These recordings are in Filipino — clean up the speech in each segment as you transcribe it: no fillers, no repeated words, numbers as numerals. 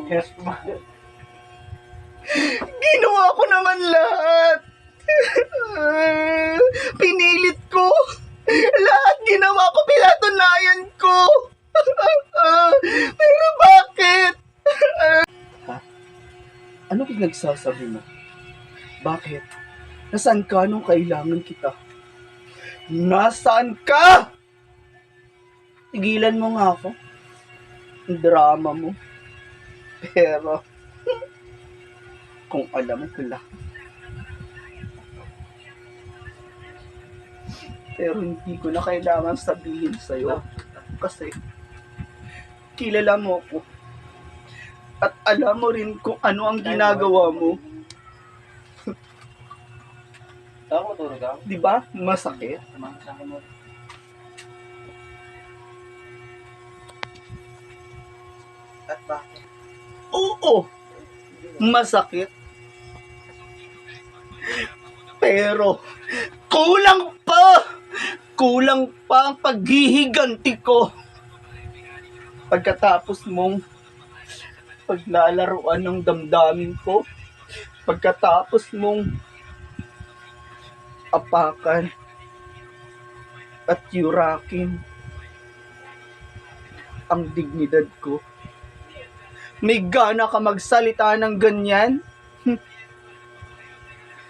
Yes, ma. Ginawa ko naman lahat. Pinilit ko. Lahat ginawa ko, pinatunayan ko. Pero bakit? Ano pinagsasabi mo? Bakit? Nasaan ka nung kailangan kita? Nasaan ka? Tigilan mo nga ako. Ang drama mo. Pero, kung alam mo pala. Pero hindi ko na kailangan sabihin sa'yo. Kasi, kilala mo ako. At alam mo rin kung ano ang ginagawa mo. Tama, tulog ako. Di ba? Masakit. At bakit? Oo! Masakit. Pero, kulang pa ang paghihiganti ko. Pagkatapos mong paglalaruan ng damdamin ko, pagkatapos mong apakan at yurakin ang dignidad ko. May gana ka magsalita ng ganyan?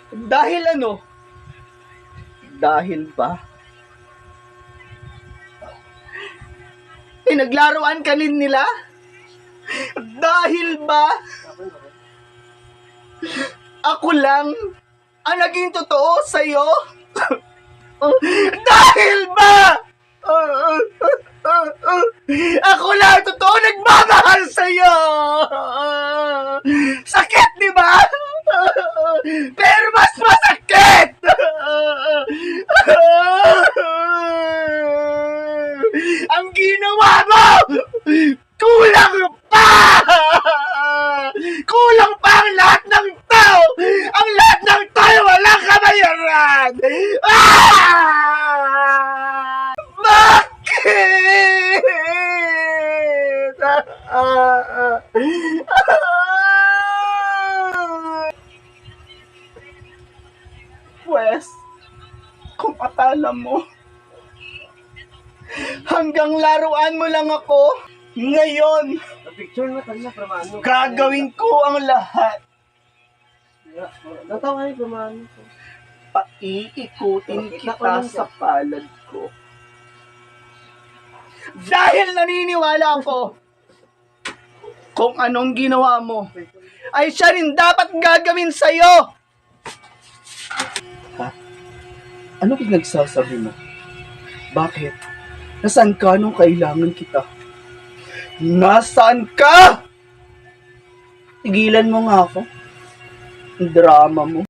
Dahil ano? Dahil ba? Pinaglaruan ka rin nila? Dahil ba? Ako lang ang naging totoo sa'yo? Dahil ba? Ako lang totoo nagmamahal sa'yo! Sakit, di ba? Pero mas masakit! Ang ginawa mo! Kulang pa! Kulang pa ang lahat ng tao! Ang lahat ng tao walang kabayaran! Bakit? Pwes, kung akala mo, hanggang laruan mo lang ako, ngayon, Picture na kanina, pramano. gagawin ko ang lahat. Natawa yung pramano ko. Paiikutin kita sa palad ko. Dahil naniniwala ako kung anong ginawa mo, ay siya rin dapat gagawin sa'yo. Ha? Ano pinagsasabi mo? Bakit? Nasaan ka nung kailangan kita? Nasaan ka? Tigilan mo nga ako. Ang drama mo.